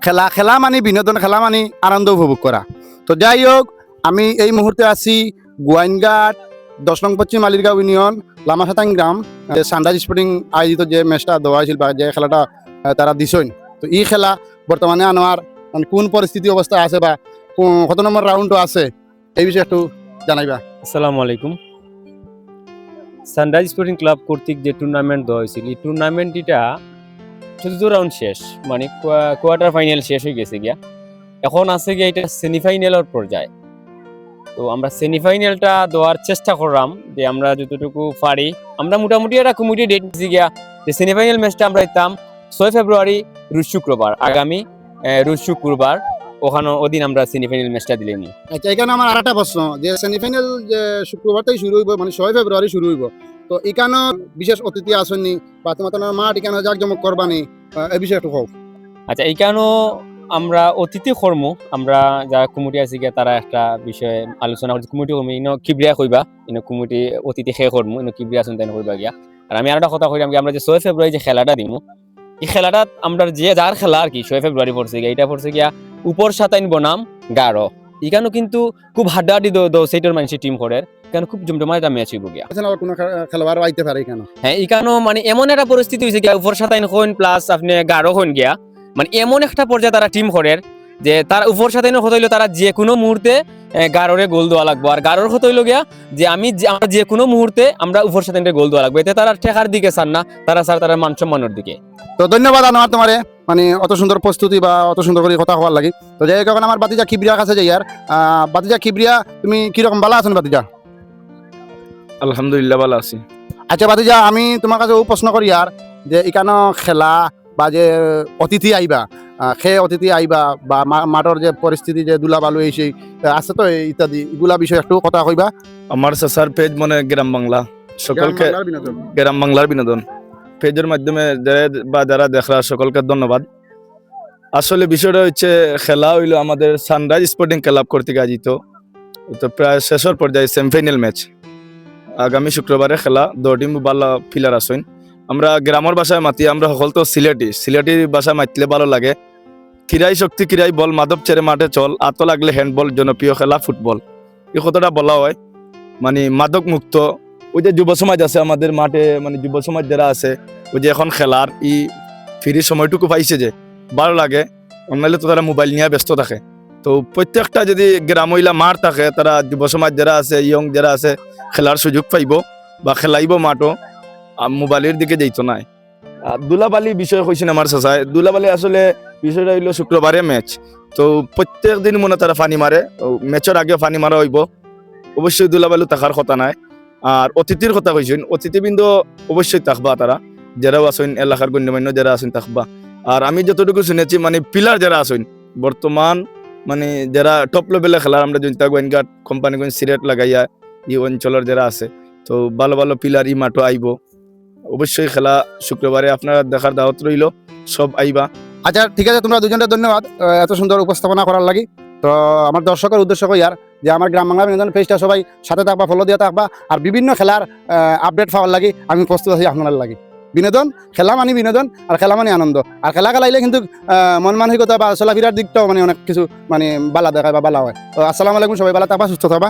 খেলা খেলা মানে বিনোদন, খেলা মানে আনন্দ উপভোগ করা। তো যাই হোক, আমি এই মুহূর্তে আছি গোয়াইনঘাট 10 নং পশ্চিম আলিরগাঁও ইউনিয়ন লামাসাতাং গ্রাম। সানরাইজ স্পোর্টিং আয়োজিত যে ম্যাচটা দেওয়া হয়েছিল বা যে খেলাটা তারা দিছেন, তো এই খেলা বর্তমানে আনোয়ার মানে কোন পরিস্থিতি অবস্থা আছে বা কত নম্বর রাউন্ডও আছে, এই বিষয়ে একটু জানাইবা। আসসালামু আলাইকুম। সানরাইজ স্পোর্টিং ক্লাব কর্তৃক যে টুর্নামেন্ট দেওয়া হয়েছিল, এই টুর্নামেন্টটা চতুর্থ রাউন্ড শেষ, মানে কোয়ার্টার ফাইনাল শেষ হয়ে গেছে গিয়া। এখন আছে গিয়া এটা সেমিফাইনালের পর্যায়ে। তো আমরা সেমিফাইনালটা দেওয়ার চেষ্টা করলাম যে আমরা যতটুকু পারি। আমরা মোটামুটি একটা কমিটি ডেট দিয়েছি গিয়া যে সেমিফাইনাল ম্যাচটা আমরা দিতাম 6 ফেব্রুয়ারি রোজ শুক্রবার, আগামী রোজ শুক্রবার ওখানে ওদিন আমরা সেমিফাইনাল ম্যাচটা দিলাম। আচ্ছা, এখানে আমার আর একটা প্রশ্ন, যে সেমিফাইনাল যে শুক্রবার থেকে শুরু হইব, মানে 6 ফেব্রুয়ারি শুরু হইব, তো এখানে বিশেষ অতিথি আসেননি বা তোমার মাঠ এখানে জাঁকজমক করবানি, এই বিষয়ে একটু হোক। আচ্ছা, এইখানেও আমরা অতিথি কর্ম, আমরা যারা কমিটি আছি গিয়া তারা একটা বিষয়ে আলোচনা করছি। কমিটি কর্ম ইনো কিবরিয়া কইবা, ইনো কমিটি অতিথি শেষ কর্ম, ইনো কিবরিয়া আছেন তাই কইবা গিয়া। আর আমি আর একটা কথা কইলাম, আমরা যে 6 ফেব্রুয়ারি যে খেলাটা দিমু, এই খেলাটা আমরা যে যার খেলা আর কি 6 ফেব্রুয়ারি পড়ছে গিয়া, এটা পড়ছে গিয়া উপর 27 বনাম 11। এখানেও কিন্তু খুব হাড্ডাহাড্ডি দো সেইটার মানুষের টিম করে, এখানে খুব জমজমাট একটা ম্যাচ হইব গিয়া। আচ্ছা, কোনো খেলোয়াড় আইতে পারে এখানে? হ্যাঁ, এখানেও মানে এমন একটা পরিস্থিতি হয়েছে গিয়া, উপর 27 হইন প্লাস আপনি 11 হইন গিয়া, মানে এমন একটা পর্যায়ে তারা টিম করে যে তার উপর 27 হতে হইলো তারা যে কোনো মুহূর্তে 11 গোল দেওয়া লাগবে। আর 11 হতে হইলো গিয়া যে আমরা যে কোনো মুহূর্তে আমরা উপর 27 গোল দেওয়া লাগবে, এতে তারা ঠেকার দিকে চান না, তারা মান সম্মানের দিকে। তো ধন্যবাদ আনোয়ার তোমারে, মানে অত সুন্দর প্রস্তুতি বা অত সুন্দর করে কথা হওয়ার লাগি। তো যাই হোক, এখন আমার বাতিজা কিবরিয়ার কাছে যাই। আর বাতিজা কিবরিয়া, তুমি কিরকম ভালো আছেন বাতিজা? আলহামদুলিল্লাহ ভালো আছি। আচ্ছা বাতিজা, আমি তোমার কাছে প্রশ্ন করি আর, যে এখানে খেলা বা যে অতিথি আইবা, খেয়ে অতিথি আইবা বা মাঠের যে পরিস্থিতি, যে দুলা বালু এই সেই আছে তো ইত্যাদি, এগুলা বিষয়ে একটু কথা কইবা। আমার চাচার পেজ মনে গ্রাম বাংলা, সকলকে গ্রাম বাংলার বিনোদন পেজের মাধ্যমে যারা দেখরা সকলকে ধন্যবাদ। আসলে বিষয়টা হচ্ছে, খেলা হইলো আমাদের সানরাইজ স্পোর্টিং ক্লাব কর্তৃক আয়োজিত, তো প্রায় শেষের পর্যায়ে সেমিফাইনাল ম্যাচ আগামী শুক্রবারে খেলা। 2 টিম ভালো প্লেয়ার আসেন। আমরা গ্রামের ভাষায় মাতি, আমরা সকল তো সিলেটি ভাষায় মাতলে ভালো লাগে। ক্রীড়াই শক্তি, ক্রীড়াই বল, মাধব ছেড়ে মাঠে চল, আত লাগলে হ্যান্ডবল, জনপ্রিয় খেলা ফুটবল। এই কথাটা বলা হয়, মানে মাদক মুক্ত। ওই যে যুব সমাজ আছে আমাদের মাঠে, মানে যুব সমাজ যারা আছে, ওই যে এখন খেলার ফ্রি সময়টুকু পাইছে, যে ভালো লাগে। অন্যান্য তো তারা মোবাইল নিয়ে ব্যস্ত থাকে। তো প্রত্যেকটা যদি গ্রাম হইলা মাঠ থাকে, তারা যুব সমাজ যারা আছে, ইয়ং যারা আছে, খেলার সুযোগ পাইব বা খেলাইব মাঠও, মোবাইলের দিকে যাইতো নাই। দুলাবালি বিষয় কইছেন আমার চাচাই। দুলাবালি আসলে বিষয়টা হইলো শুক্রবারে ম্যাচ, তো প্রত্যেক দিন মনে তারা পানি মারে, ম্যাচের আগে পানি মারা হইব। অবশ্যই দুলাবালু থাকার কথা নাই। আর অতিথির কথা কইছেন, অতিথিবৃন্দ অবশ্যই থাকবা, তারা যারাও আছেন এলাকার গণ্যমান্য যারা আছেন থাকবা। আর আমি যতটুকু শুনেছি, মানে পিলার যারা আছেন বর্তমান, মানে যারা টপ লেভেলে খেলার, আমরা জনতা গোয়েনঘাট কোম্পানিগঞ্জ সিলেট লাগাইয়া এই অঞ্চলের যারা আছে, তো ভালো ভালো পিলার ই মাঠও আইব। অবশ্যই খেলা শুক্রবারে আপনারা দেখার দাওয়াত রইল, সব আইবা। আচ্ছা ঠিক আছে, তোমরা দুজনকে ধন্যবাদ এত সুন্দর উপস্থাপনা করার লাগি। তো আমার দর্শকের উদ্দেশ্য কই আর, যে আমার গ্রাম বাংলা বিনোদন পেজটা সবাই সাথে থাকবা, ফলো দিয়ে থাকবা, আর বিভিন্ন খেলার আপডেট পাওয়ার লাগি আমি প্রস্তুত আছি আপনার লাগি। বিনোদন, খেলা মানে বিনোদন, আর খেলা মানে আনন্দ। আর খেলা খেলাইলে কিন্তু মন মানসিকতা বা চলাফেরার দিকটাও মানে অনেক কিছু মানে বালা দেখায় বা বালা হয়। তো আসসালামু আলাইকুম, সবাই ভালো থাকবা, সুস্থ থাকবা।